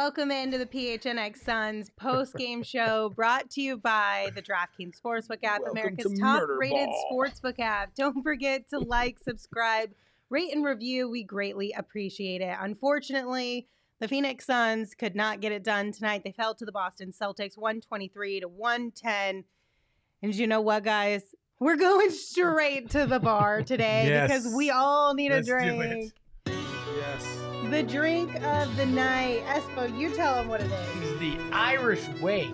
welcome into the PHNX Suns post-game show brought to you by the DraftKings Sportsbook app, America's top-rated sportsbook app. Don't forget to like, subscribe, rate, and review. We greatly appreciate it. Unfortunately, the Phoenix Suns could not get it done tonight. They fell to the Boston Celtics 123-110. And you know what, guys? We're going straight to the bar today because we all need a drink. Yes. The drink of the night. Espo, you tell them what it is. It's the Irish Wake.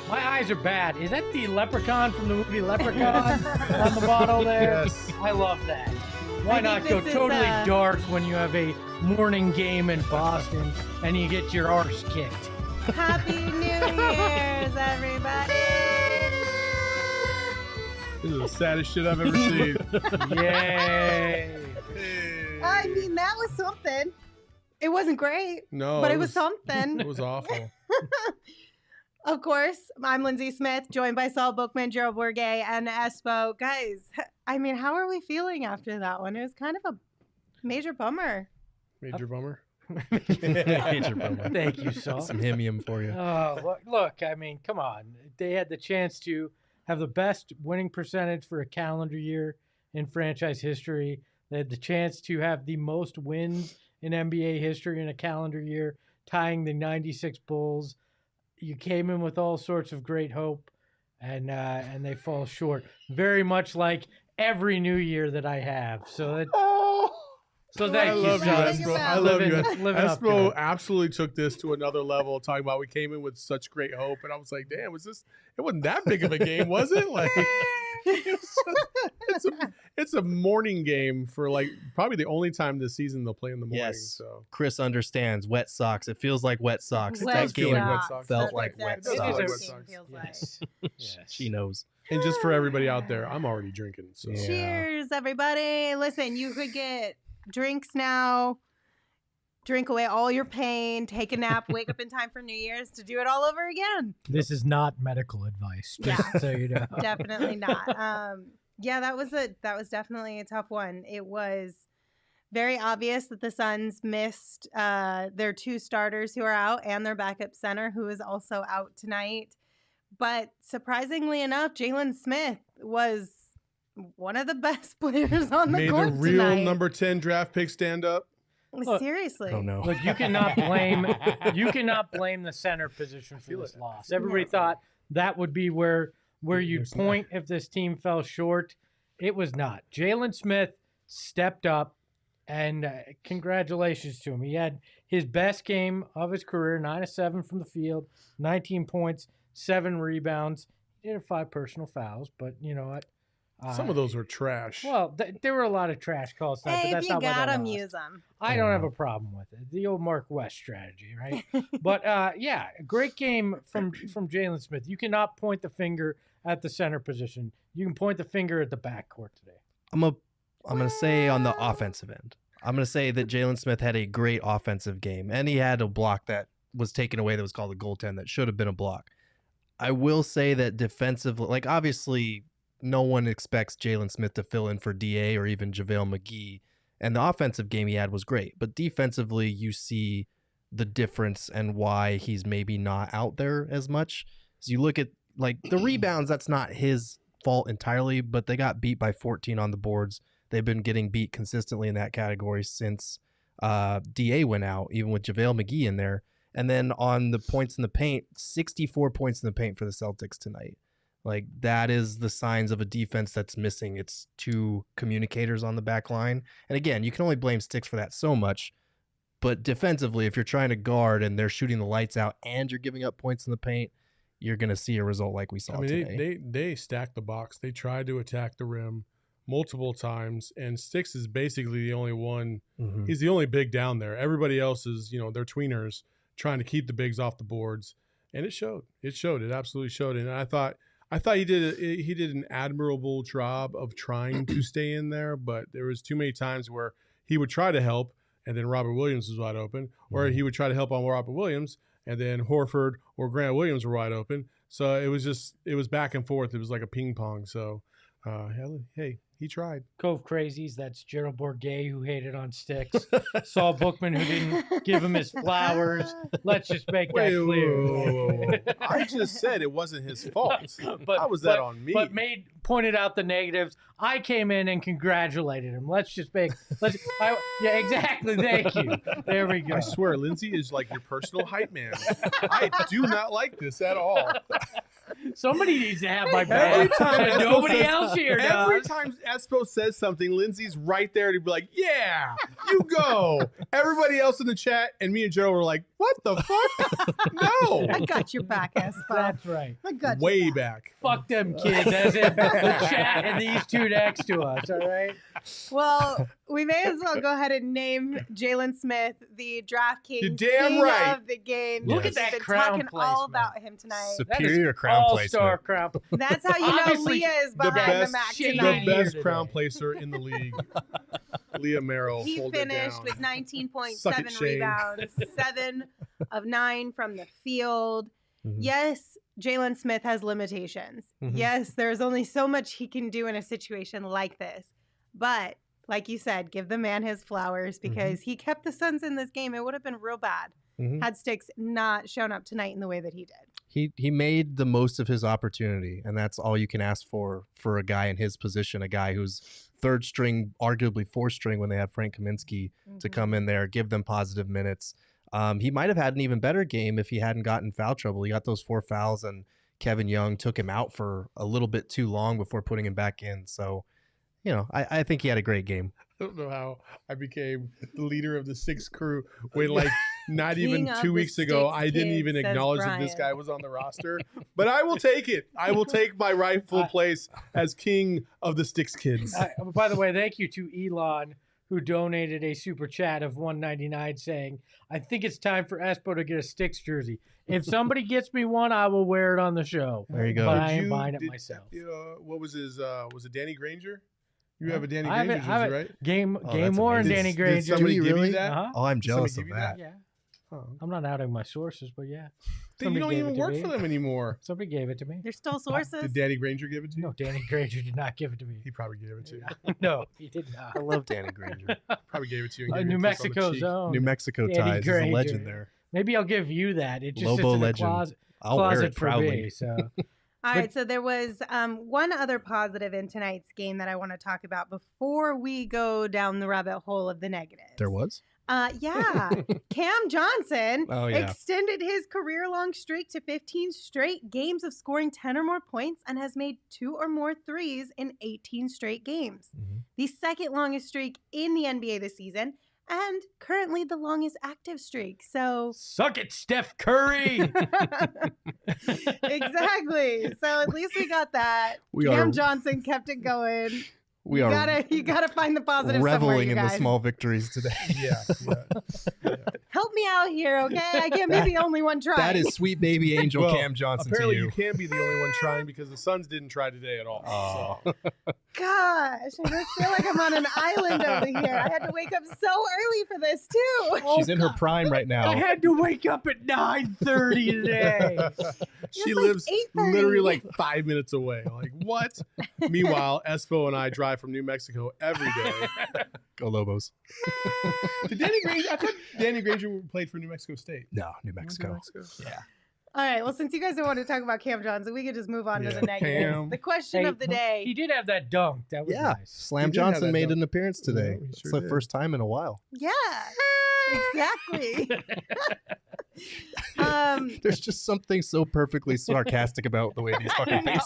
My eyes are bad. Is that the leprechaun from the movie Leprechaun on the bottle there? Yes. I love that. Why not go totally dark when you have a morning game in Boston and you get your arse kicked? Happy New Year's, everybody. This is the saddest shit I've ever seen. Yay. I mean, that was something. It wasn't great, No, but it was something. It was awful. Of course, I'm Lindsey Smith, joined by Saul, Bookman, Gerald, Bourget, and Espo. Guys, I mean, how are we feeling after that one? It was kind of a major bummer. Major bummer. Major bummer. Thank you, Saul. Some hemium for you. Oh, look, I mean, come on. They had the chance to have the best winning percentage for a calendar year in franchise history. They had the chance to have the most wins in NBA history in a calendar year, tying the 96 Bulls. You came in with all sorts of great hope, and they fall short. Very much like every new year that I have. So thank you, Espo. I love you. Espo Espo absolutely took this to another level, talking about we came in with such great hope, and I was like, damn, it wasn't that big of a game, was it? Like, it's a morning game for like probably the only time this season they'll play in the morning. Yes. So Chris understands. Wet socks. It feels like wet socks. Wet That game socks. felt That's like exactly wet what socks. the Wet game socks. feels like. Yes. She knows. and just for everybody out there, I'm already drinking. So Yeah. Cheers, everybody. Listen, you could get drinks now, drink away all your pain, take a nap, wake up in time for New Year's to do it all over again. This is not medical advice, just so you know. Definitely not. Yeah, that was definitely a tough one. It was very obvious that the Suns missed their two starters who are out and their backup center who is also out tonight. But surprisingly enough, Jalen Smith was one of the best players on the made court the real tonight. number 10 draft pick stand up. Look, Seriously. Oh no. Look, you cannot blame the center position for this loss. Everybody thought that would be where you'd point if this team fell short. It was not. Jalen Smith stepped up, and congratulations to him. He had his best game of his career, 9 of 7 from the field, 19 points, 7 rebounds. He did have 5 personal fouls, but you know what? Some of those were trash. Well, there were a lot of trash calls tonight, Hey, but if that's you not why got they them, lost. use them. I don't have a problem with it. The old Mark West strategy, right? But yeah, a great game from Jalen Smith. You cannot point the finger at the center position. You can point the finger at the backcourt today. I'm gonna say on the offensive end. I'm gonna say that Jalen Smith had a great offensive game, and he had a block that was taken away that was called a goaltend that should have been a block. I will say that defensively, like obviously, no one expects Jalen Smith to fill in for DA or even JaVale McGee. And the offensive game he had was great. But defensively, you see the difference and why he's maybe not out there as much. As you look at like the rebounds, that's not his fault entirely, but they got beat by 14 on the boards. They've been getting beat consistently in that category since DA went out, even with JaVale McGee in there. And then on the points in the paint, 64 points in the paint for the Celtics tonight. Like that is the signs of a defense that's missing its 2 communicators on the back line. And again, you can only blame Stix for that so much. But defensively, if you're trying to guard and they're shooting the lights out and you're giving up points in the paint, you're going to see a result like we saw today. They stacked the box. They tried to attack the rim multiple times, and Stix is basically the only one. Mm-hmm. He's the only big down there. Everybody else is, they're tweeners trying to keep the bigs off the boards, and it showed. It absolutely showed. And I thought he did an admirable job of trying to stay in there, but there was too many times where he would try to help, and then Robert Williams was wide open, or he would try to help on Robert Williams, and then Horford or Grant Williams were wide open. So it was back and forth. It was like a ping pong. So, hey, He tried. Cove Crazies, that's Gerald Bourget, who hated on Stix. Saul Bookman, who didn't give him his flowers. Let's just make that clear. Whoa. I just said it wasn't his fault. How was that on me? But pointed out the negatives. I came in and congratulated him. Yeah, exactly. Thank you. There we go. I swear, Lindsey is like your personal hype man. I do not like this at all. Somebody needs to have my back. Nobody else here does. Every time Espo says something, Lindsey's right there to be like, yeah, you go. Everybody else in the chat and me and Gerald were like, what the fuck? No. I got your back, Espo. That's right. I got Way your back. Fuck them kids, as in the chat and these two next to us, all right? Well, we may as well go ahead and name Jalen Smith the DraftKings You're damn king right. of the game. Look We've at that been crown talking all placement. about him tonight. Superior crown All-star placement. crown. That's how you know Obviously, Leah is The behind the best, Mac shady the tonight. best today. crown placer in the league. Leah Merrill. He hold it finished down. with Suck it, 19.7 Shane. rebounds, 7 of 9 from the field. Mhm. Yes, Jalen Smith has limitations. Mhm. Yes, there's only so much he can do in a situation like this. But like you said, give the man his flowers because he kept the Suns in this game. It would have been real bad had Stix not shown up tonight in the way that he did. He made the most of his opportunity, and that's all you can ask for a guy in his position, a guy who's third string, arguably fourth string when they have Frank Kaminsky to come in there, give them positive minutes. He might have had an even better game if he hadn't gotten foul trouble. He got those 4 fouls, and Kevin Young took him out for a little bit too long before putting him back in. So, I think he had a great game. I don't know how I became the leader of the Six crew when, like, not King even of 2 the weeks ago, Six I didn't kids, even says acknowledge that this Brian. guy was on the roster. But I will take it. I will take my rightful place as king of the Sticks kids. By the way, thank you to Elon, who donated a super chat of $1.99 saying, I think it's time for Espo to get a Stix jersey. If somebody gets me one, I will wear it on the show. There you go. But Did I ain't you- buying it did- myself. What was his? Was it Danny Granger? You have a Danny I have Granger it- I have jersey, it. right? Game that's worn amazing. Danny Did Granger. somebody Do you give really? you that? Uh-huh. Oh, I'm jealous Somebody of give you that. Yeah. Oh. I'm not outing my sources, but yeah. Then Somebody you don't gave even it to work me. for them anymore. Somebody gave it to me. There's still sources. Did Danny Granger give it to you? No, Danny Granger did not give it to me. He probably gave it to you. No, he did I not. love Danny Granger. Probably gave it to you. And gave New you a kiss on the Mexico's cheek. own. New Mexico Danny ties. He's a Granger. legend there. Maybe I'll give you that. It just Lobo sits in legend. the closet, I'll wear closet it for proudly. me. So All right, so there was one other positive in tonight's game that I want to talk about before we go down the rabbit hole of the negatives. There was? Yeah. Cam Johnson Oh, yeah. extended his career-long streak to 15 straight games of scoring 10 or more points and has made 2 or more threes in 18 straight games. The second longest streak in the NBA this season and currently the longest active streak. So suck it, Steph Curry. exactly. So at least we got that. We Cam are- Johnson kept it going. We you are gotta find the positive somewhere, reveling you in the guys. small victories today. Yeah. Help me out here, okay? I can't be the only one trying. That is sweet baby angel Well, Cam Johnson to Apparently, you. you can't be the only one trying because the Suns didn't try today at all. Oh. Gosh, I just feel like I'm on an island over here. I had to wake up so early for this too. She's in her prime right I now. had to wake up at 9:30 today. She It's like lives 8:30. literally like 5 minutes away. Like, what? Meanwhile, Espo and I drive from New Mexico every day. Go Lobos. Did Danny Granger? I thought Danny Granger played for New Mexico State. No, New Mexico. Yeah. All right, well, since you guys don't want to talk about Cam Johnson, we could just move on to Yeah, the negatives. Cam. The question Hey, of the day. He did have that dunk. That was Yeah. nice. Slam He did have Johnson that made dunk. an appearance today. Yeah, he It's sure the did. first time in a while. Yeah, exactly. There's just something so perfectly sarcastic about the way these fucking things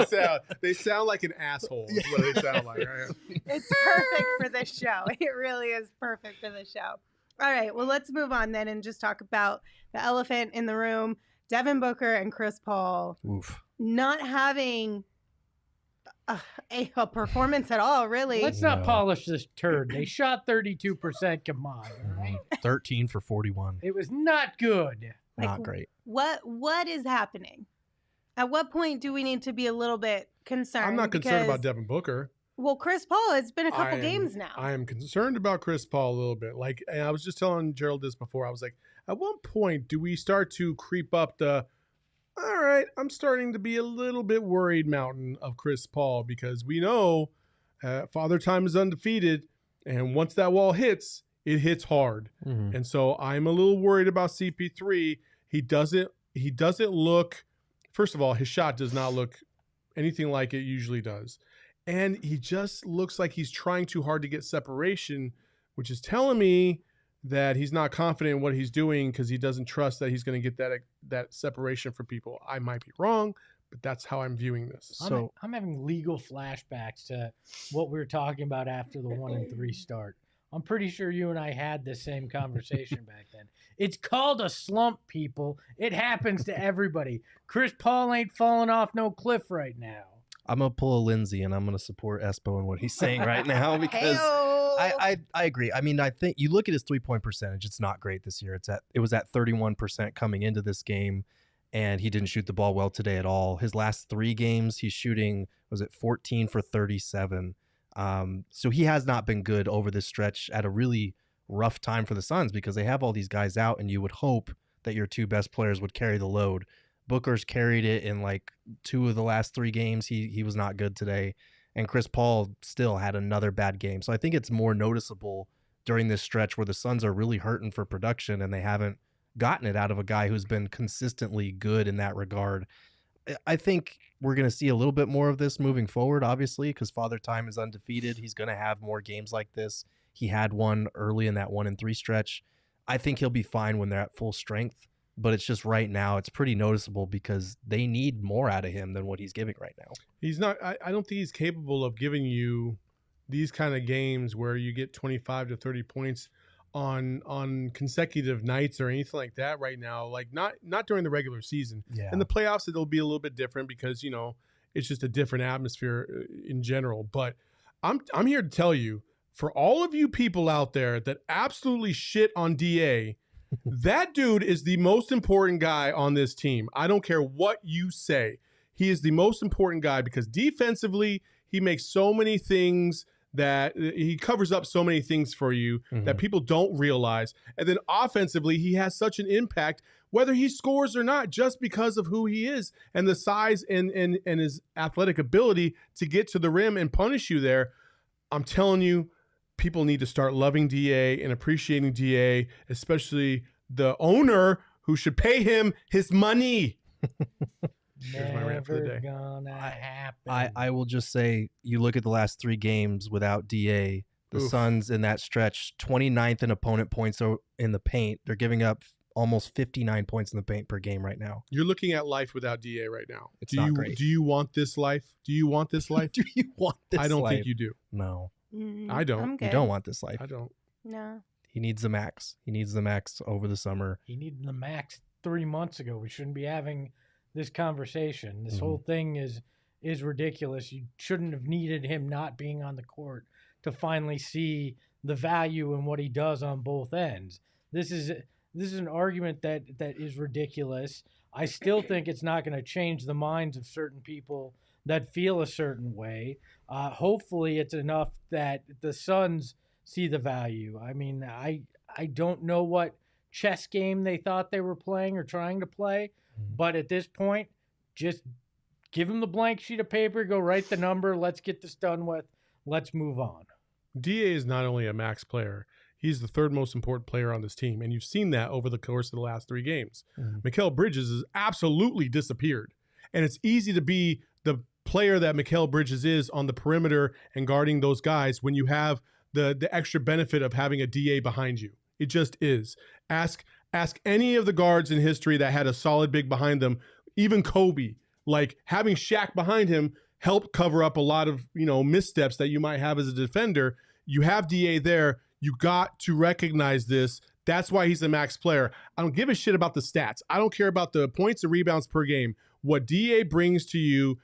sound. They sound like an asshole. Is what they sound like. Right? It's perfect for this show. It really is perfect for this show. All right, well, let's move on then and just talk about the elephant in the room. Devin Booker and Chris Paul Oof. not having a performance at all, really. Let's not No. polish this turd. They shot 32%. Come on. All right? 13 for 41. It was not good. Not great. What is happening? At what point do we need to be a little bit concerned? I'm not concerned about Because- Devin Booker. Well, Chris Paul, it's been a couple I am- games now. I am concerned about Chris Paul a little bit. Like, and I was just telling Gerald this before. I was like, at what point do we start to creep up the, all right, I'm starting to be a little bit worried mountain of Chris Paul, because we know Father Time is undefeated, and once that wall hits, it hits hard. Mhm. And so I'm a little worried about CP3. He doesn't look, first of all, his shot does not look anything like it usually does. And he just looks like he's trying too hard to get separation, which is telling me that he's not confident in what he's doing because he doesn't trust that he's going to get that separation for people. I might be wrong, but that's how I'm viewing this. So I'm having legal flashbacks to what we were talking about after the 1-3 start. I'm pretty sure you and I had the same conversation back then. It's called a slump, people. It happens to everybody. Chris Paul ain't falling off no cliff right now. I'm going to pull a Lindsey, and I'm going to support Espo in what he's saying right now because I agree. I mean, I think you look at his three-point percentage, it's not great this year. It was at 31% coming into this game, and he didn't shoot the ball well today at all. His last 3 games, he's shooting, 14 for 37. So he has not been good over this stretch at a really rough time for the Suns because they have all these guys out, and you would hope that your 2 best players would carry the load. Booker's carried it in like 2 of the last 3 games. He was not good today. And Chris Paul still had another bad game. So I think it's more noticeable during this stretch where the Suns are really hurting for production and they haven't gotten it out of a guy who's been consistently good in that regard. I think we're going to see a little bit more of this moving forward, obviously, because Father Time is undefeated. He's going to have more games like this. He had one early in that 1-3 stretch. I think he'll be fine when they're at full strength. But it's just right now, it's pretty noticeable because they need more out of him than what he's giving right now. He's not, I don't think he's capable of giving you these kind of games where you get 25 to 30 points on consecutive nights or anything like that right now. Like not during the regular season. Yeah. In the playoffs, it'll be a little bit different because, you know, it's just a different atmosphere in general. But I'm here to tell you, for all of you people out there that absolutely shit on DA, that dude is the most important guy on this team. I don't care what you say. He is the most important guy because defensively, he makes so many things that he covers up so many things for you that people don't realize. And then offensively, he has such an impact, whether he scores or not, just because of who he is and the size and his athletic ability to get to the rim and punish you there. I'm telling you, people need to start loving DA and appreciating DA, especially the owner who should pay him his money. Here's my rant for the day. Gonna happen. I will just say, you look at the last 3 games without DA, the Suns in that stretch, 29th in opponent points in the paint. They're giving up almost 59 points in the paint per game right now. You're looking at life without DA right now. It's not great. Do you want this life? Do you want this life? Do you want this life? I don't think you do. No. I don't. You don't want this life. I don't. No. He needs the max. He needs the max over the summer. He needed the max 3 months ago. We shouldn't be having this conversation. This whole thing is ridiculous. You shouldn't have needed him not being on the court to finally see the value in what he does on both ends. This is an argument that is ridiculous. I still think it's not going to change the minds of certain people that feel a certain way. Hopefully it's enough that the Suns see the value. I mean, I don't know what chess game they thought they were playing or trying to play, but at this point, just give them the blank sheet of paper, go write the number, let's get this done with, let's move on. DA is not only a max player, he's the 3rd most important player on this team, and you've seen that over the course of the last 3 games. Mikal Bridges has absolutely disappeared, and it's easy to be the player that Mikal Bridges is on the perimeter and guarding those guys when you have the extra benefit of having a DA behind you. It just is. Ask any of the guards in history that had a solid big behind them, even Kobe, like having Shaq behind him helped cover up a lot of, missteps that you might have as a defender. You have DA there. You got to recognize this. That's why he's a max player. I don't give a shit about the stats. I don't care about the points and rebounds per game. What DA brings to you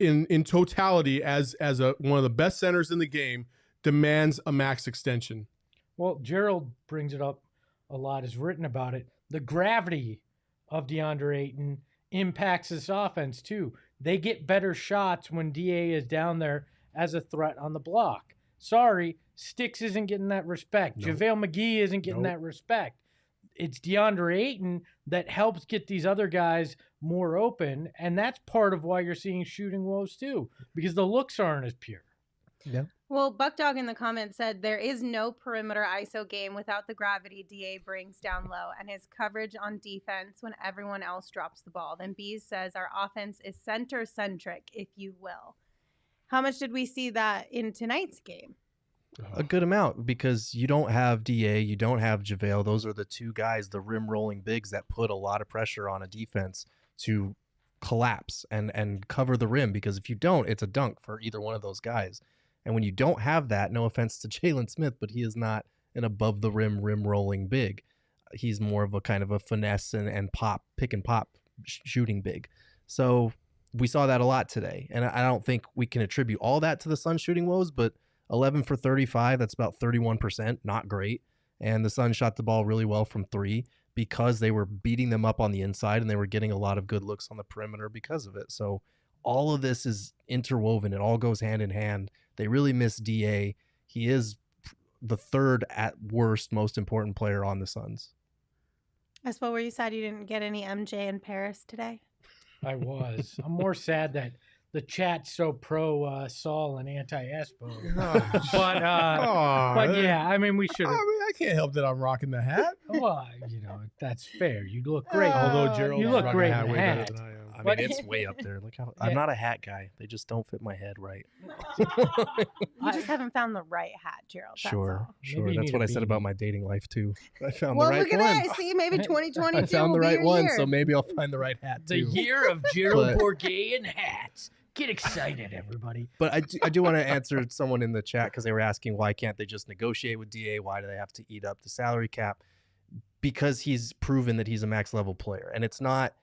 in totality as one of the best centers in the game demands a max extension. Well, Gerald brings it up a lot, has written about it. The gravity of DeAndre Ayton impacts this offense too. They get better shots when DA is down there as a threat on the block. Sorry, Stix isn't getting that respect. Nope. JaVale McGee isn't getting that respect. It's DeAndre Ayton that helps get these other guys more open, and that's part of why you're seeing shooting woes too, because the looks aren't as pure. Yeah. Well, Buckdog in the comments said there is no perimeter ISO game without the gravity DA brings down low and his coverage on defense when everyone else drops the ball. Then Bees says our offense is center-centric, if you will. How much did we see that in tonight's game? A good amount, because you don't have DA, you don't have JaVale. Those are the two guys, the rim rolling bigs, that put a lot of pressure on a defense to collapse and cover the rim, because if you don't, it's a dunk for either one of those guys. And when you don't have that, no offense to Jalen Smith, but he is not an above the rim rolling big. He's more of a kind of a finesse and pop, pick and pop shooting big. So we saw that a lot today. And I don't think we can attribute all that to the Suns shooting woes, but 11 for 35, that's about 31%, not great. And the Suns shot the ball really well from 3 because they were beating them up on the inside and they were getting a lot of good looks on the perimeter because of it. So all of this is interwoven. It all goes hand in hand. They really miss DA. He is the third at worst most important player on the Suns. Espo, were you sad you didn't get any MJ in Paris today? I was. I'm more sad that the chat's so pro Saul and anti Espo. But yeah, I mean, we should have. I mean, I can't help that I'm rocking the hat. Well, that's fair. You look great. Although Gerald, you look great hat in way hat. better than I am. I mean, it's way up there. Look how I'm not a hat guy. They just don't fit my head right. You just haven't found the right hat, Gerald. Sure. Maybe you That's need what a I said beanie. about my dating life too. I found Well, the right look at one. that. See, maybe 2022 I found will the be right your one, year. so maybe I'll find the right hat The too. year of Gerald But- Bourget and hats. Get excited, everybody. But I do want to answer someone in the chat because they were asking why can't they just negotiate with DA? Why do they have to eat up the salary cap? Because he's proven that he's a max level player. And it's not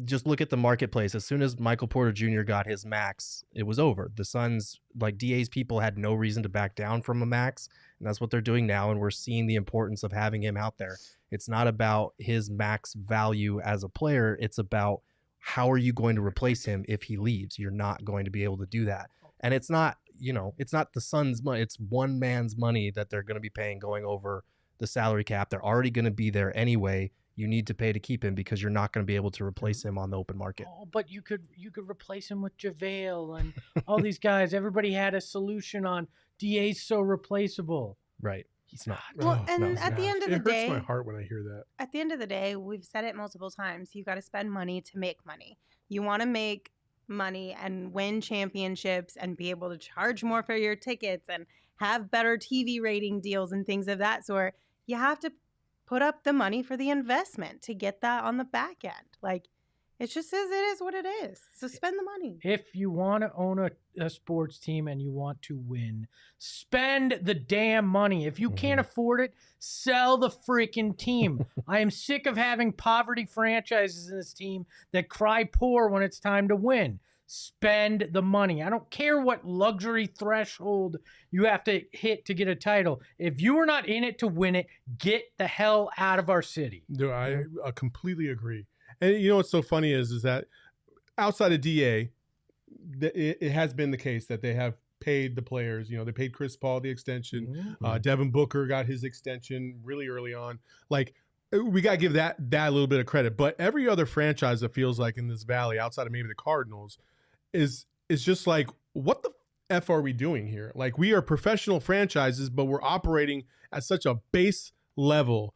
just look at the marketplace. As soon as Michael Porter Jr. got his max, it was over. The Suns, like DA's people, had no reason to back down from a max. And that's what they're doing now. And we're seeing the importance of having him out there. It's not about his max value as a player. It's about how are you going to replace him if he leaves? You're not going to be able to do that. And it's not, it's not the Suns' money. It's one man's money that they're going to be paying going over the salary cap. They're already going to be there anyway. You need to pay to keep him because you're not going to be able to replace him on the open market. Oh, but you could replace him with JaVale and all these guys. Everybody had a solution on DA's so replaceable. Right. It's not. Well, and no, it's at the not. end of the it day, hurts my heart when I hear that. at the end of the day, we've said it multiple times. You got to spend money to make money. You want to make money and win championships and be able to charge more for your tickets and have better TV rating deals and things of that sort. You have to put up the money for the investment to get that on the back end. Like, it just says it is what it is. So spend the money. If you want to own a sports team and you want to win, spend the damn money. If you can't afford it, sell the freaking team. I am sick of having poverty franchises in this team that cry poor when it's time to win. Spend the money. I don't care what luxury threshold you have to hit to get a title. If you are not in it to win it, get the hell out of our city. No, I completely agree. And you know what's so funny is that outside of DA, it has been the case that they have paid the players. They paid Chris Paul the extension. Devin Booker got his extension really early on. Like, we got to give that a little bit of credit. But every other franchise that feels like in this valley, outside of maybe the Cardinals, is just like, what the F are we doing here? Like, we are professional franchises, but we're operating at such a base level.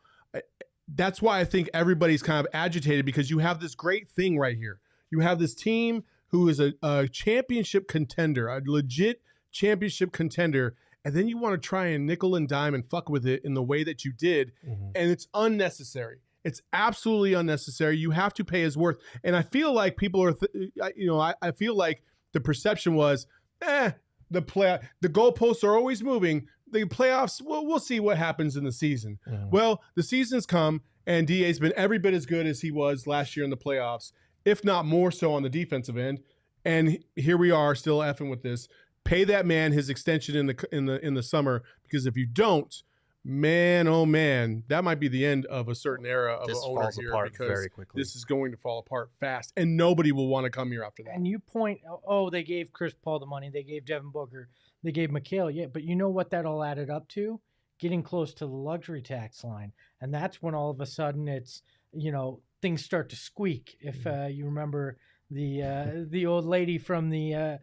That's why I think everybody's kind of agitated, because you have this great thing right here. You have this team who is a championship contender, a legit championship contender, and then you want to try and nickel and dime and fuck with it in the way that you did, and it's unnecessary. It's absolutely unnecessary. You have to pay his worth. And I feel like people are, I feel like the perception was, the goalposts are always moving. The playoffs, we'll see what happens in the season. Well, the season's come, and DA's been every bit as good as he was last year in the playoffs, if not more so on the defensive end. And here we are still effing with this. Pay that man his extension in the summer, because if you don't, man, oh man, that might be the end of a certain era of an owner falls here, apart because very quickly. this is going to fall apart fast, and nobody will want to come here after that. And you point, they gave Chris Paul the money, they gave Devin Booker, they gave Mikal, yeah, but you know what that all added up to? Getting close to the luxury tax line. And that's when all of a sudden it's, things start to squeak. If you remember the old lady from the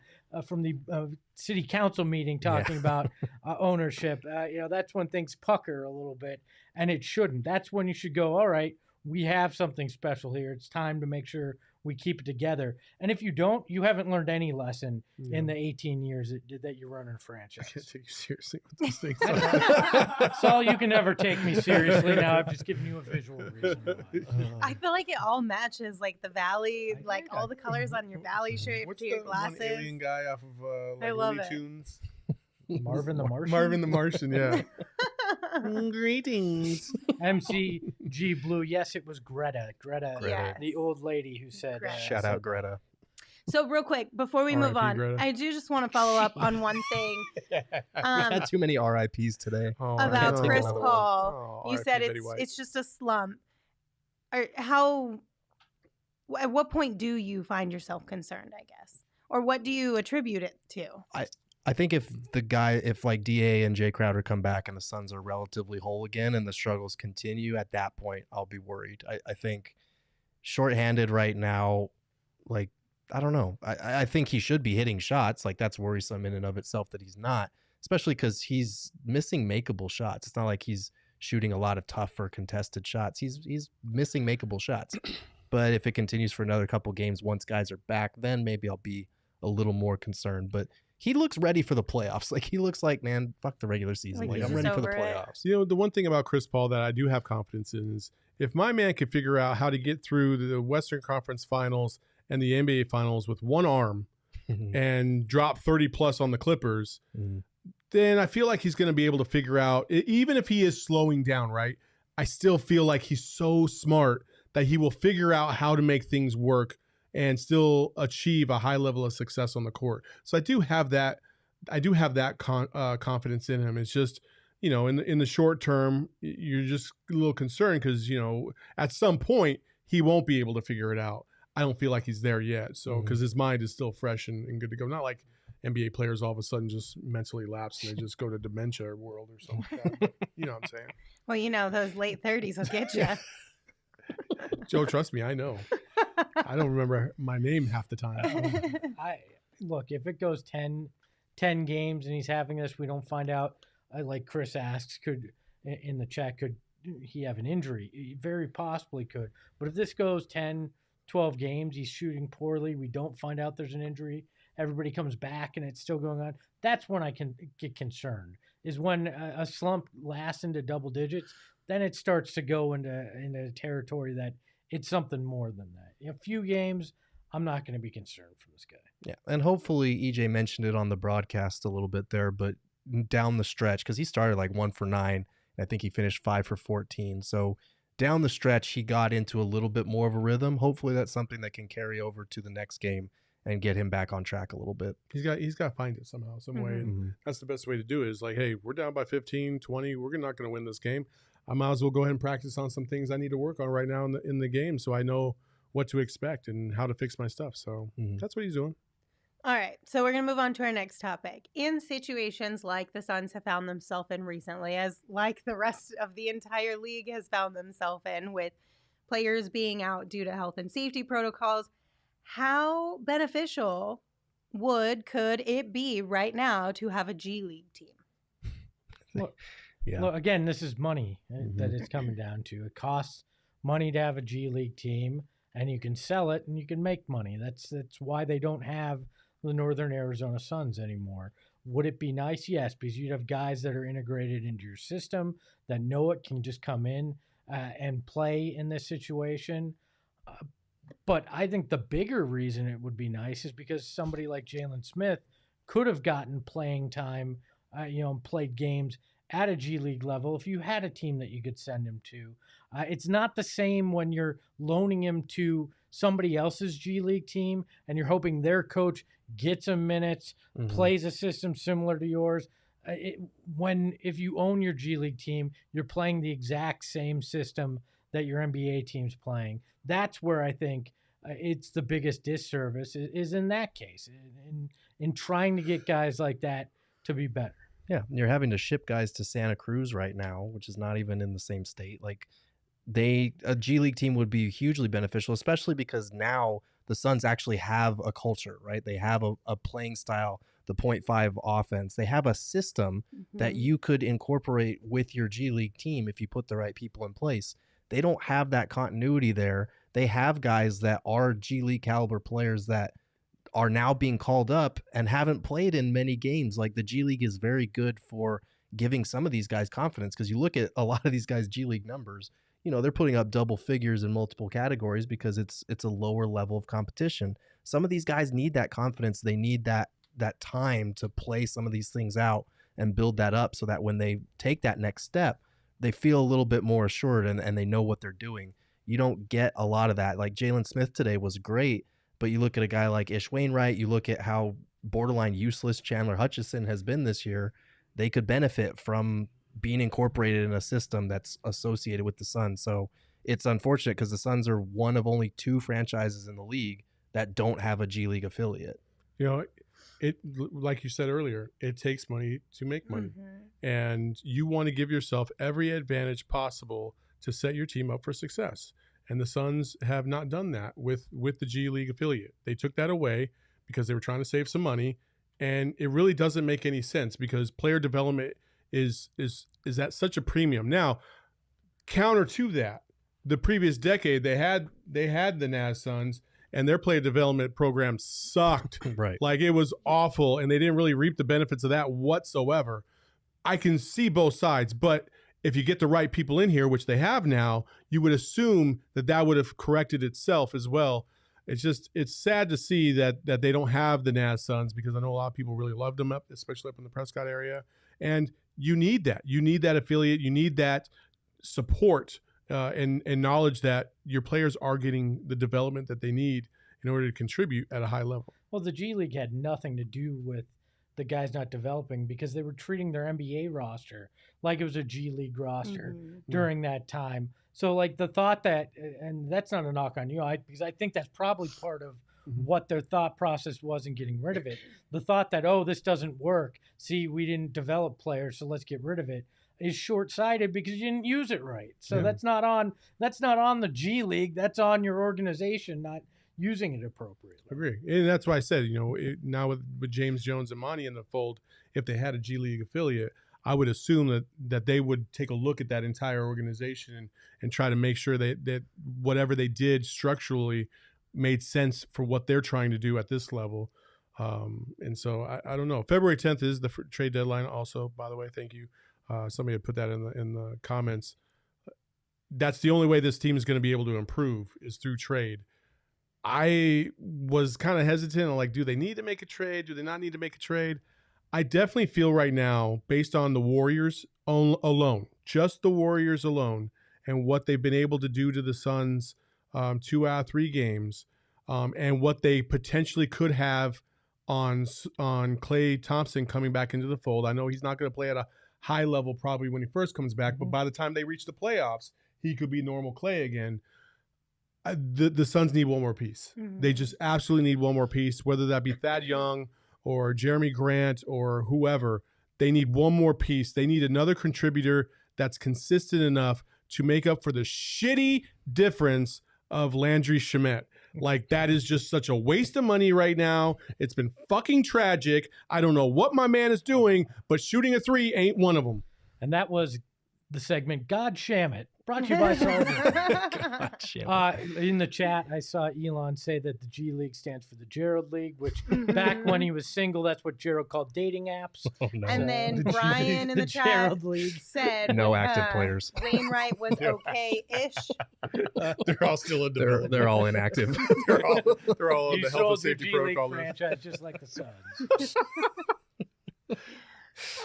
city council meeting talking about ownership. That's when things pucker a little bit, and it shouldn't. That's when you should go, all right, we have something special here. It's time to make sure we keep it together. And if you don't, you haven't learned any lesson in the 18 years that you're running a franchise. I can't take you seriously with these things. Saul, you can never take me seriously now. I've just given you a visual reason why. I feel like it all matches, like the valley, like all the colors on your valley shirt to your glasses. What's the one alien guy off of I love Looney it. Tunes? Marvin the Martian? Marvin the Martian, yeah. Greetings. MCG Blue. Yes, it was Greta. Yes. The old lady who said. Greta. Shout out Greta. So real quick, before we move on, Greta. I do just want to follow up on one thing. We've had too many RIPs today. About Chris Paul. You said Betty White. it's just a slump. At what point do you find yourself concerned, I guess? Or what do you attribute it to? I think if like DA and Jay Crowder come back and the Suns are relatively whole again and the struggles continue, at that point, I'll be worried. I think shorthanded right now, like, I don't know. I think he should be hitting shots. Like, that's worrisome in and of itself that he's not, especially because he's missing makeable shots. It's not like he's shooting a lot of tough or contested shots. He's missing makeable shots. But if it continues for another couple games, once guys are back, then maybe I'll be a little more concerned. But he looks ready for the playoffs. Like, he looks like, man, fuck the regular season. Like I'm ready for the playoffs. The one thing about Chris Paul that I do have confidence in is if my man can figure out how to get through the Western Conference Finals and the NBA Finals with one arm and drop 30 plus on the Clippers, then I feel like he's going to be able to figure out, even if he is slowing down, right? I still feel like he's so smart that he will figure out how to make things work and still achieve a high level of success on the court. So I do have that. Confidence in him. It's just, in the short term, you're just a little concerned because, at some point he won't be able to figure it out. I don't feel like he's there yet. So because his mind is still fresh and good to go. Not like NBA players all of a sudden just mentally lapse and they just go to dementia world or something like that. But you know what I'm saying? Well, those late 30s will get you. Joe, trust me, I know. I don't remember my name half the time. Look, if it goes 10 games and he's having this, we don't find out. Like Chris asks, could in the chat, could he have an injury? He very possibly could. But if this goes 10, 12 games, he's shooting poorly, we don't find out there's an injury, everybody comes back and it's still going on, that's when I can get concerned, is when a slump lasts into double digits. Then it starts to go into territory that it's something more than that. A few games, I'm not going to be concerned for this guy. Yeah, and hopefully EJ mentioned it on the broadcast a little bit there, but down the stretch, because he started like 1 for 9, and I think he finished 5 for 14. So down the stretch, he got into a little bit more of a rhythm. Hopefully that's something that can carry over to the next game and get him back on track a little bit. He's got to find it somehow, some way. And that's the best way to do it is like, hey, we're down by 15, 20. We're not going to win this game. I might as well go ahead and practice on some things I need to work on right now in the game so I know what to expect and how to fix my stuff. So that's what he's doing. All right. So we're going to move on to our next topic. In situations like the Suns have found themselves in recently, as like the rest of the entire league has found themselves in, with players being out due to health and safety protocols, how beneficial could it be right now to have a G League team? Look, again, this is money that it's coming down to. It costs money to have a G League team, and you can sell it and you can make money. That's why they don't have the Northern Arizona Suns anymore. Would it be nice? Yes, because you'd have guys that are integrated into your system that know it, can just come in and play in this situation. But I think the bigger reason it would be nice is because somebody like Jalen Smith could have gotten playing time, played games at a G League level if you had a team that you could send him to. It's not the same when you're loaning him to somebody else's G League team and you're hoping their coach gets him minutes, plays a system similar to yours. If you own your G League team, you're playing the exact same system that your NBA team's playing. That's where I think it's the biggest disservice is in that case, in trying to get guys like that to be better. Yeah, you're having to ship guys to Santa Cruz right now, which is not even in the same state. Like, a G League team would be hugely beneficial, especially because now the Suns actually have a culture, right? They have a playing style, the 0.5 offense. They have a system that you could incorporate with your G League team if you put the right people in place. They don't have that continuity there. They have guys that are G League caliber players that are now being called up and haven't played in many games. Like the G League is very good for giving some of these guys confidence, because you look at a lot of these guys' G League numbers, they're putting up double figures in multiple categories because it's a lower level of competition. Some of these guys need that confidence. They need that time to play some of these things out and build that up so that when they take that next step, they feel a little bit more assured and they know what they're doing. You don't get a lot of that. Like Jalen Smith today was great, but you look at a guy like Ish Wainwright, you look at how borderline useless Chandler Hutchison has been this year. They could benefit from being incorporated in a system that's associated with the Suns. So it's unfortunate because the Suns are one of only 2 franchises in the league that don't have a G League affiliate. It, like you said earlier, it takes money to make money. And you want to give yourself every advantage possible to set your team up for success. And the Suns have not done that with the G League affiliate. They took that away because they were trying to save some money. And it really doesn't make any sense because player development is at such a premium. Now, counter to that, the previous decade they had the Naz Suns, and their player development program sucked. Right. Like it was awful, and they didn't really reap the benefits of that whatsoever. I can see both sides, but if you get the right people in here, which they have now, you would assume that would have corrected itself as well. It's sad to see that they don't have the Naz Suns, because I know a lot of people really loved them especially up in the Prescott area. And you need that. You need that affiliate. You need that support and knowledge that your players are getting the development that they need in order to contribute at a high level. Well, the G League had nothing to do with the guys not developing because they were treating their NBA roster like it was a G League roster during that time. So like the thought that, and that's not a knock on you, because I think that's probably part of what their thought process was in getting rid of it. The thought that, oh, this doesn't work. See, we didn't develop players, so let's get rid of it, is short-sighted because you didn't use it right. So that's not on the G League. That's on your organization not using it appropriately. Agree. And that's why I said, now with James Jones and Monty in the fold, if they had a G League affiliate, I would assume that they would take a look at that entire organization and try to make sure that whatever they did structurally made sense for what they're trying to do at this level. And so I don't know. February 10th is the trade deadline also, by the way. Thank you. Somebody had put that in the comments. That's the only way this team is going to be able to improve is through trade. I was kind of hesitant. I'm like, do they need to make a trade? Do they not need to make a trade? I definitely feel right now, based on the Warriors alone, just the Warriors alone, and what they've been able to do to the Suns 2 out of 3 games, and what they potentially could have on Klay Thompson coming back into the fold. I know he's not going to play at a high level probably when he first comes back, but by the time they reach the playoffs, he could be normal Klay again. The Suns need one more piece. They just absolutely need one more piece, whether that be Thad Young or Jeremy Grant or whoever. They need one more piece. They need another contributor that's consistent enough to make up for the shitty difference of Landry Shamet. Like, that is just such a waste of money right now. It's been fucking tragic. I don't know what my man is doing, but shooting a 3 ain't one of them. And that was the segment God Shamet, brought to you by Saul. In the chat, I saw Elon say that the G League stands for the Gerald League, which back when he was single, that's what Gerald called dating apps. Oh, no. And then Brian in the chat said no active players. Wainwright was okay-ish. They're all still in development. They're all inactive. they're all in the health and safety protocol. Franchise just like the Suns.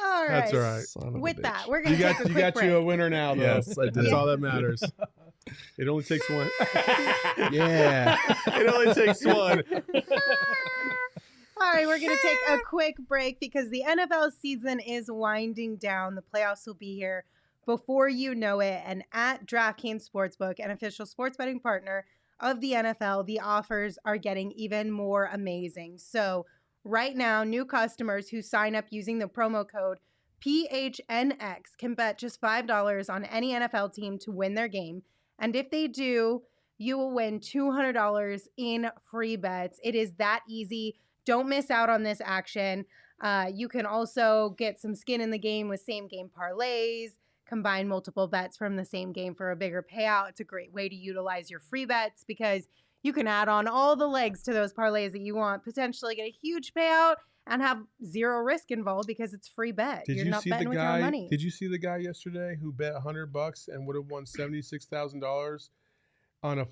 All right. That's all right. With that, we're going to take a quick break. You a winner now, though. Yes, I did. That's all that matters. It only takes one. Yeah. It only takes one. All right, we're going to take a quick break because the NFL season is winding down. The playoffs will be here before you know it. And at DraftKings Sportsbook, an official sports betting partner of the NFL, the offers are getting even more amazing. So right now, new customers who sign up using the promo code PHNX can bet just $5 on any NFL team to win their game. And if they do, you will win $200 in free bets. It is that easy. Don't miss out on this action. You can also get some skin in the game with same game parlays, combine multiple bets from the same game for a bigger payout. It's a great way to utilize your free bets because you can add on all the legs to those parlays that you want, potentially get a huge payout and have zero risk involved because it's free bet. You're not betting with your own money. Did you see the guy yesterday who bet $100 and would have won $76,000 on a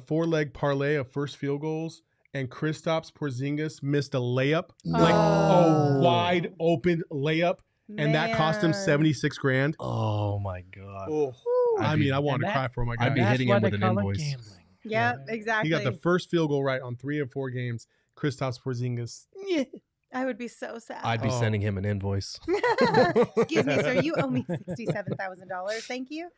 four-leg parlay of first field goals? And Kristaps Porzingis missed a layup, like a wide open layup, and that cost him $76,000. Oh my God! Oh. I wanted to cry for my guy. I'd be hitting him with an invoice. Gambling. Yeah, exactly. He got the first field goal right on 3 of 4 games. Kristaps Porzingis. Yeah. I would be so sad. I'd be sending him an invoice. Excuse me, sir. You owe me $67,000. Thank you.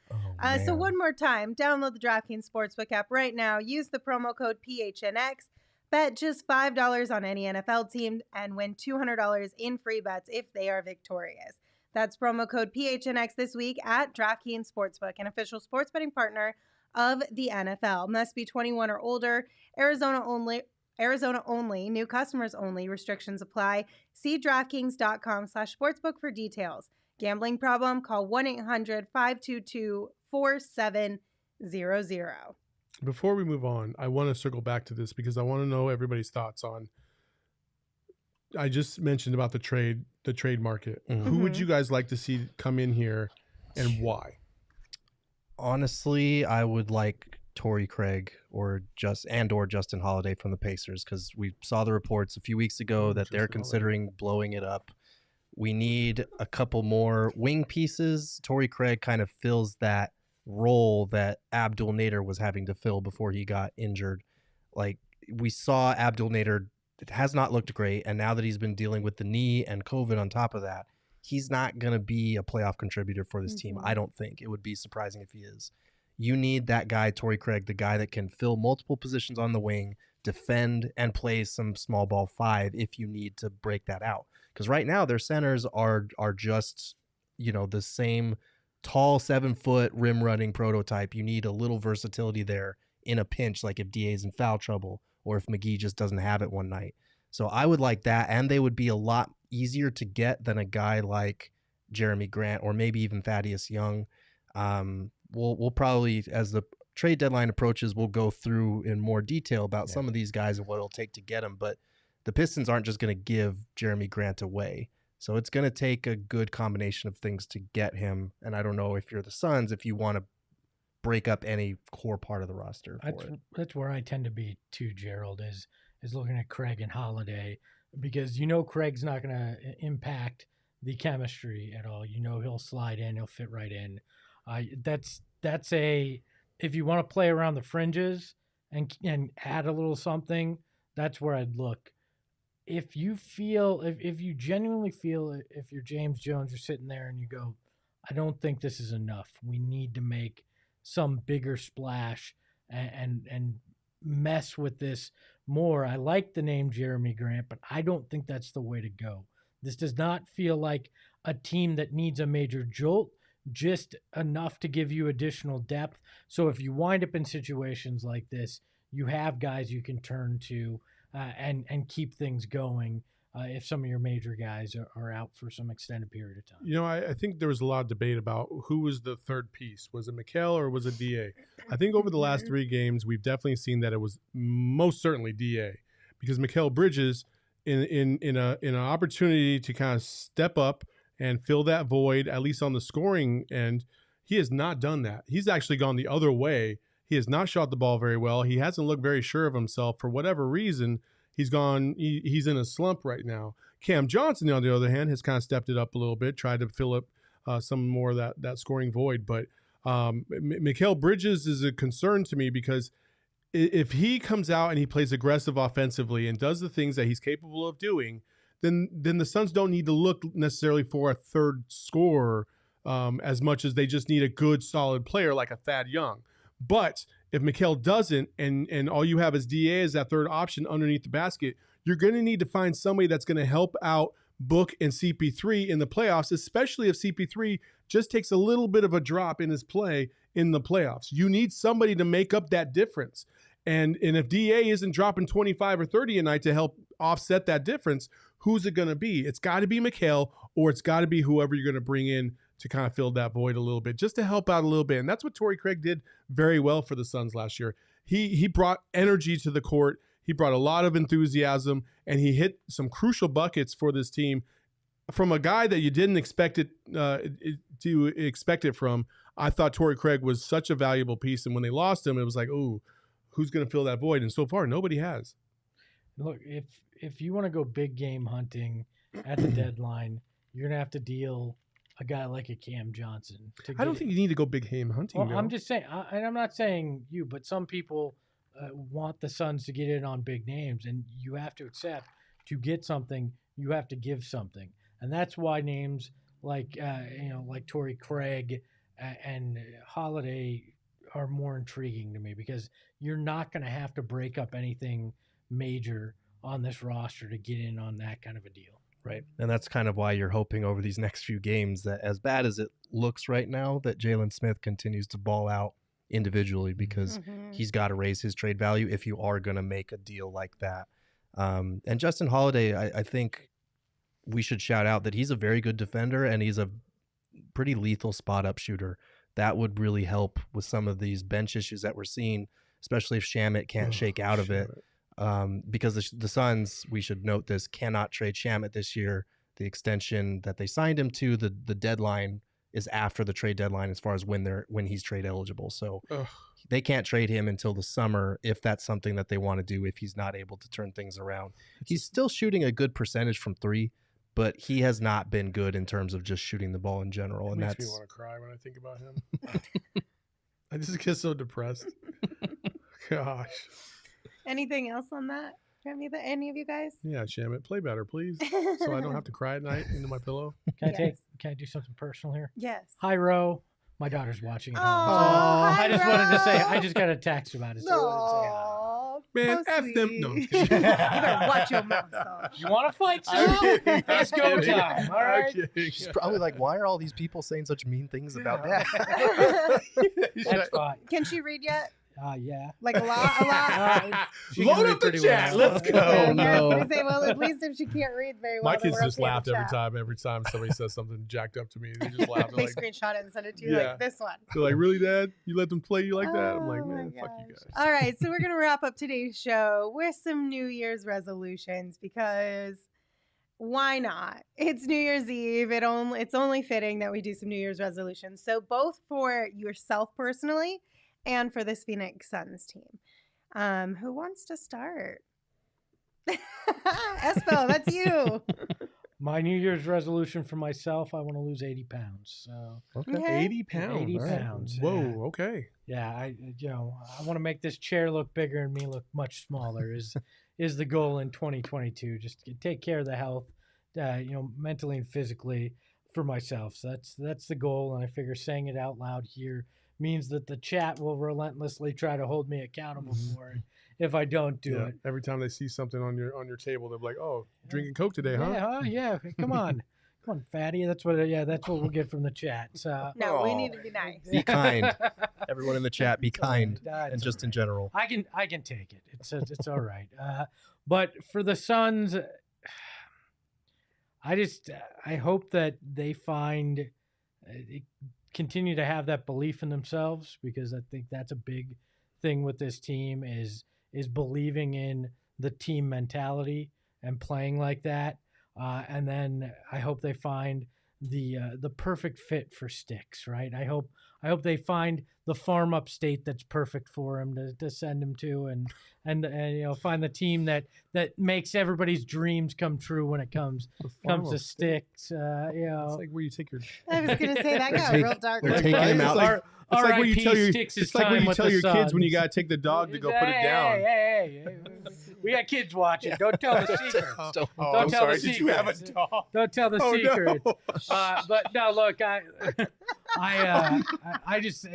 So one more time, download the DraftKings Sportsbook app right now. Use the promo code PHNX. Bet just $5 on any NFL team and win $200 in free bets if they are victorious. That's promo code PHNX this week at DraftKings Sportsbook, an official sports betting partner of the NFL. Must be 21 or older. Arizona only. New customers only. Restrictions apply. See DraftKings.com/sportsbook for details. Gambling problem? Call 1-800-522-4700. Before we move on, I want to circle back to this because I want to know everybody's thoughts on. I just mentioned about the trade market. Mm-hmm. Who would you guys like to see come in here, and why? Honestly, I would like Torrey Craig or Justin Holiday from the Pacers because we saw the reports a few weeks ago that they're considering blowing it up. We need a couple more wing pieces. Torrey Craig kind of fills that role that Abdul Nader was having to fill before he got injured. Like we saw Abdul Nader, it has not looked great, and now that he's been dealing with the knee and COVID on top of that, he's not going to be a playoff contributor for this team. I don't think. It would be surprising if he is. You need that guy, Torrey Craig, the guy that can fill multiple positions on the wing, defend, and play some small ball 5 if you need to break that out. Because right now their centers are just, the same tall 7-foot rim running prototype. You need a little versatility there in a pinch, like if DA's in foul trouble or if McGee just doesn't have it one night. So I would like that, and they would be a lot easier to get than a guy like Jeremy Grant or maybe even Thaddeus Young. We'll probably, as the trade deadline approaches, we'll go through in more detail about some of these guys and what it'll take to get them. But the Pistons aren't just going to give Jeremy Grant away. So it's going to take a good combination of things to get him. And I don't know if you're the Suns, if you want to break up any core part of the roster for it. That's where I tend to be too, Gerald, is looking at Craig and Holiday, because Craig's not going to impact the chemistry at all. He'll slide in, he'll fit right in. That's if you want to play around the fringes and add a little something, that's where I'd look. If you genuinely feel, if you're James Jones, you're sitting there and you go, I don't think this is enough. We need to make some bigger splash and mess with this more. I like the name Jeremy Grant, but I don't think that's the way to go. This does not feel like a team that needs a major jolt, just enough to give you additional depth. So if you wind up in situations like this, you have guys you can turn to and keep things going if some of your major guys are out for some extended period of time. I think there was a lot of debate about who was the third piece. Was it Mikal or was it DA? I think over the last 3 games, we've definitely seen that it was most certainly DA, because Mikal Bridges in an opportunity to kind of step up and fill that void, at least on the scoring end, he has not done that. He's actually gone the other way. He has not shot the ball very well. He hasn't looked very sure of himself for whatever reason. He's in a slump right now. Cam Johnson, on the other hand, has kind of stepped it up a little bit, tried to fill up some more of that scoring void. But Mikal Bridges is a concern to me, because if he comes out and he plays aggressive offensively and does the things that he's capable of doing, then the Suns don't need to look necessarily for a third scorer as much as they just need a good, solid player like a Thad Young. But if Mikal doesn't, and all you have is DA as that third option underneath the basket, you're going to need to find somebody that's going to help out Book and CP3 in the playoffs, especially if CP3 just takes a little bit of a drop in his play in the playoffs. You need somebody to make up that difference. And if DA isn't dropping 25 or 30 a night to help offset that difference, who's it going to be? It's got to be Mikal, or it's got to be whoever you're going to bring in to kind of fill that void a little bit, just to help out a little bit. And that's what Torrey Craig did very well for the Suns last year. He brought energy to the court. He brought a lot of enthusiasm, and he hit some crucial buckets for this team from a guy that you didn't expect it from. I thought Torrey Craig was such a valuable piece, and when they lost him, it was like, oh, who's going to fill that void? And so far, nobody has. Look, if you want to go big game hunting at the deadline, you're going to have to deal a guy like a Cam Johnson. I don't think you need to go big game hunting. Well, I'm just saying, and I'm not saying you, but some people want the Suns to get in on big names, and you have to accept to get something, you have to give something. And that's why names like Torrey Craig and Holiday are more intriguing to me, because you're not going to have to break up anything major on this roster to get in on that kind of a deal. Right. And that's kind of why you're hoping over these next few games that, as bad as it looks right now, that Jalen Smith continues to ball out individually, because he's got to raise his trade value if you are going to make a deal like that. And Justin Holiday, I think we should shout out that he's a very good defender, and he's a pretty lethal spot up shooter. That would really help with some of these bench issues that we're seeing, especially if Shamet can't shake out of it. Because the Suns, we should note this, cannot trade Shamet this year. The extension that they signed him to, the deadline is after the trade deadline as far as when he's trade eligible. So they can't trade him until the summer if that's something that they want to do, if he's not able to turn things around. He's still shooting a good percentage from three, but he has not been good in terms of just shooting the ball in general. It makes me want to cry when I think about him. I just get so depressed. Gosh. Anything else on that? Any of you guys? Yeah, Shamet, play better, please, so I don't have to cry at night into my pillow. Can I do something personal here? Yes. Hi, Ro. My daughter's watching at home. Hi, I just wanted to say, I just got a text about it. So I wanted to say hi. Man, F them. No. You better watch your mouth, Saul. You want to fight, Saul? It's go time. All right. She's probably like, why are all these people saying such mean things about that? That's fine. Can she read yet? Yeah. Like a lot. Load up the chat. Well. Let's go. I was going to say, well, at least if she can't read very well. My kids then just we're okay laughed to every time somebody says something jacked up to me. They just laugh. They Like, screenshot it and send it to you like this one. They're like, really, Dad? You let them play you like that? I'm like, Oh my man, fuck you gosh. guys. All right, so we're going to wrap up today's show with some New Year's resolutions, because why not? It's New Year's Eve. It's only fitting that we do some New Year's resolutions. So both for yourself personally and for this Phoenix Suns team. Who wants to start? Espo, that's you. My New Year's resolution for myself, I want to lose 80 pounds. So Okay. 80 pounds. 80 All right. pounds. Whoa, Yeah. okay. Yeah, I want to make this chair look bigger and me look much smaller is the goal in 2022. Just take care of the health, mentally and physically for myself. So that's the goal, and I figure saying it out loud here means that the chat will relentlessly try to hold me accountable for it if I don't do it. Every time they see something on your table, they're like, "Oh, drinking Coke today, huh?" Yeah. Come on, fatty. That's what we'll get from the chat. So No, we need to be nice. Be kind. Everyone in the chat, be kind. It's And just all in general. I can take it. It's all right. But for the Suns, I hope that they continue to have that belief in themselves, because I think that's a big thing with this team is believing in the team mentality and playing like that. And then I hope they find the perfect fit for Stix, right? I hope they find the farm upstate that's perfect for him to send him to, and find the team that makes everybody's dreams come true when it comes to Stix. It's like where you take your. I was going to say that got real dark. They're taking him out. It's like where you tell your kids Suns. when you gotta take the dog to go put it down. Hey. We got kids watching. Don't tell the secrets. I'm tell sorry. the Did you have a secrets. dog? Don't tell the secrets. No. But no, look, I just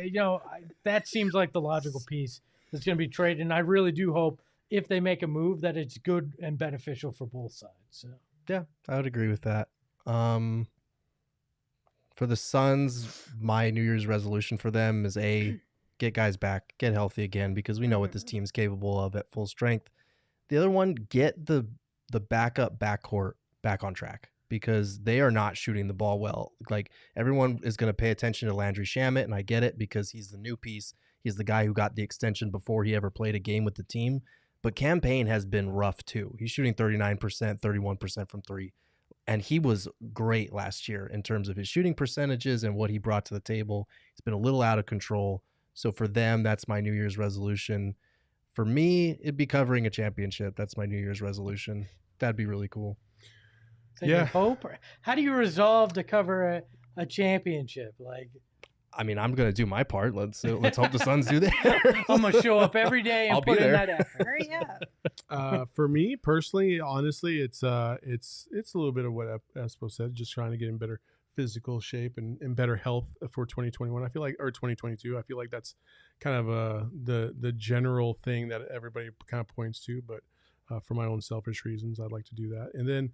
that seems like the logical piece that's going to be traded, and I really do hope if they make a move that it's good and beneficial for both sides. So. Yeah, I would agree with that. For the Suns, my New Year's resolution for them is get guys back, get healthy again, because we know what this team's capable of at full strength. The other one, get the backup backcourt back on track, because they are not shooting the ball well. Like, everyone is going to pay attention to Landry Shamet, and I get it because he's the new piece. He's the guy who got the extension before he ever played a game with the team. But Cam Payne has been rough too. He's shooting 39%, 31% from three. And he was great last year in terms of his shooting percentages and what he brought to the table. He's been a little out of control. So for them, that's my New Year's resolution. For me, it'd be covering a championship. That's my New Year's resolution. That'd be really cool. Yeah. Hope. How do you resolve to cover a championship? Like, I mean, I'm gonna do my part. Let's hope the Suns do that. I'm gonna show up every day and I'll put be in there. that effort. Hurry up. For me personally, honestly, it's a little bit of what Espo said, just trying to get in better physical shape and better health for 2021. I feel like, or 2022. I feel like that's kind of the general thing that everybody kind of points to. But for my own selfish reasons, I'd like to do that. And then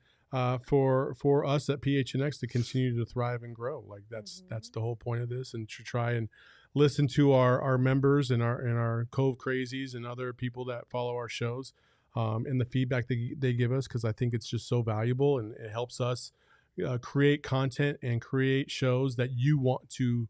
for us at PHNX to continue to thrive and grow, like that's the whole point of this, and to try and listen to our members and our Cove Crazies and other people that follow our shows, and the feedback they give us, because I think it's just so valuable, and it helps us create content and create shows that you want to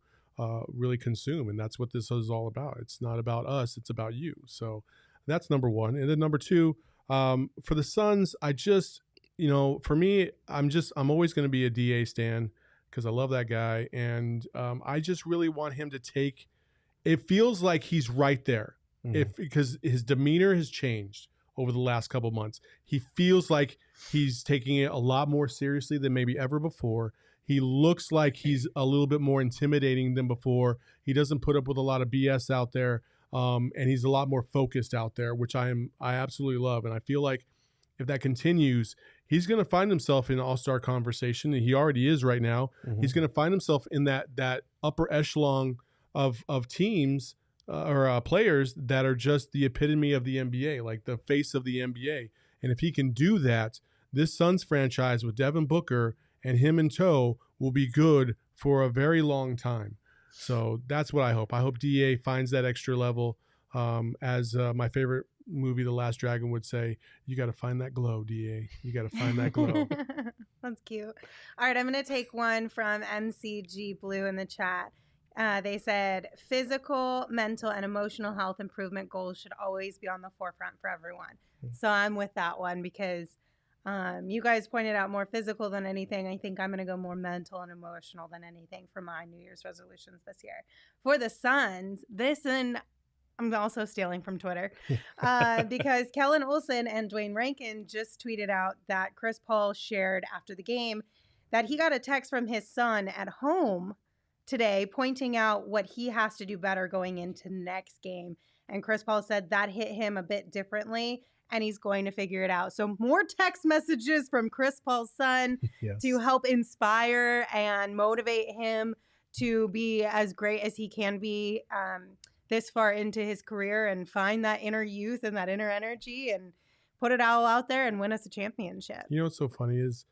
really consume. And that's what this is all about. It's not about us, it's about you. So that's number one. And then number two, for the Suns, I just, for me, I'm always going to be a DA stan, because I love that guy. And I just really want him to take, it feels like he's right there. Because his demeanor has changed over the last couple of months. He feels like he's taking it a lot more seriously than maybe ever before. He looks like he's a little bit more intimidating than before. He doesn't put up with a lot of BS out there. And he's a lot more focused out there, which I absolutely love. And I feel like if that continues, he's going to find himself in all-star conversation, and he already is right now. He's going to find himself in that upper echelon of teams or players that are just the epitome of the NBA, like the face of the NBA. And if he can do that, this Suns franchise with Devin Booker and him in tow will be good for a very long time. So that's what I hope. I hope DA finds that extra level. As my favorite movie, The Last Dragon, would say, you got to find that glow, DA. You got to find that glow. That's cute. All right, I'm going to take one from MCG Blue in the chat. They said, physical, mental, and emotional health improvement goals should always be on the forefront for everyone. So I'm with that one, because you guys pointed out more physical than anything. I think I'm going to go more mental and emotional than anything for my New Year's resolutions this year. For the Suns, and I'm also stealing from Twitter, because Kellen Olson and Dwayne Rankin just tweeted out that Chris Paul shared after the game that he got a text from his son at home today pointing out what he has to do better going into next game. And Chris Paul said that hit him a bit differently, and he's going to figure it out. So more text messages from Chris Paul's son to help inspire and motivate him to be as great as he can be this far into his career, and find that inner youth and that inner energy and put it all out there and win us a championship. You know what's so funny is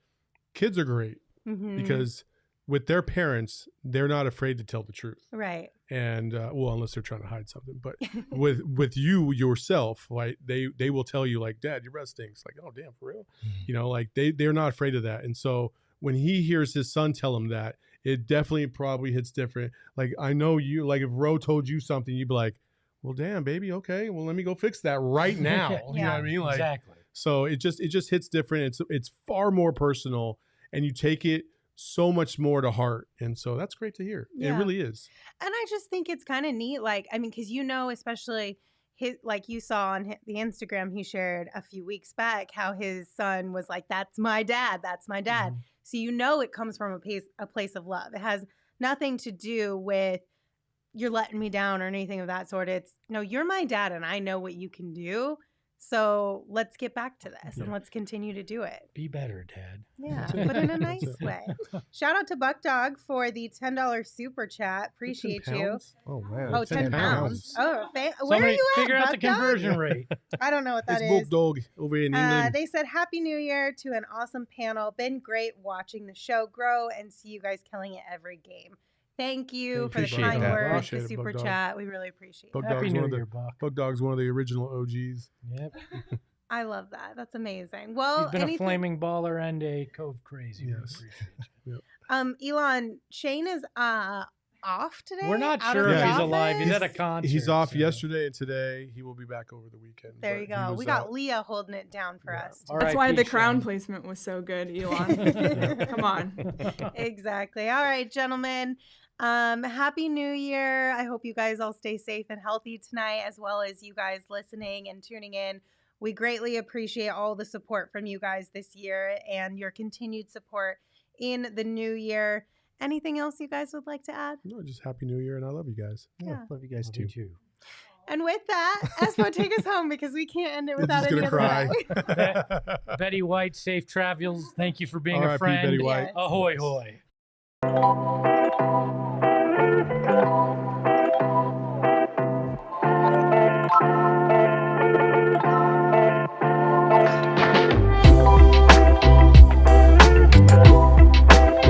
kids are great because with their parents, they're not afraid to tell the truth. Right. And unless they're trying to hide something, but with you yourself, like they will tell you, like, Dad, your breath stinks. Like, oh damn, for real? Like they're not afraid of that. And so when he hears his son tell him that, it definitely probably hits different. Like, I know you, like if Ro told you something, you'd be like, well, damn, baby. Okay. Well, let me go fix that right now. You know what I mean? Like, exactly. So it just hits different. It's far more personal, and you take it so much more to heart. And so that's great to hear. Yeah. It really is. And I just think it's kind of neat. Like, I mean, because especially like you saw on the Instagram he shared a few weeks back, how his son was like, that's my dad. That's my dad. So it comes from a place of love. It has nothing to do with you're letting me down or anything of that sort. It's, no, you're my dad and I know what you can do. So let's get back to this and let's continue to do it. Be better, Dad. Yeah, but in a nice way. Shout out to Buck Dog for the $10 super chat. Appreciate you. Oh, man. Oh, 10 pounds. Oh, where Somebody are you at, figure out the Buck Dog? conversion rate. I don't know what that It's is. Book Dog over in England. They said Happy New Year to an awesome panel. Been great watching the show grow and see you guys killing it every game. Thank you for the Appreciate kind that. words, Appreciate the it, super Bug Dog. chat. We really appreciate Bug it. Happy Dog's New one of Year, the Buck. Bug Dog's one of the original OGs. Yep. I love that. That's amazing. Well, He's been a flaming baller and a Cove crazy. We Yes. appreciate you. Elon, Shane is off today. We're not Out sure of if the he's alive. He's office? at a concert. He's off so- yesterday and today. He will be back over the weekend. There but you he go. was We got out. Leah holding it down for Yeah. us. That's why the crown Shane. placement was so good, Elon. Come on. Exactly. All right, gentlemen. Happy New Year. I hope you guys all stay safe and healthy tonight, as well as you guys listening and tuning in. We greatly appreciate all the support from you guys this year and your continued support in the new year. Anything else you guys would like to add? No, just Happy New Year, and I love you guys. Yeah. Love you guys Love too. you too. And with that, Espo, take us home because we can't end it without He's any gonna other cry. way. Betty White, safe travels. Thank you for being a R.I.P. friend. Betty White. Ahoy, hoy.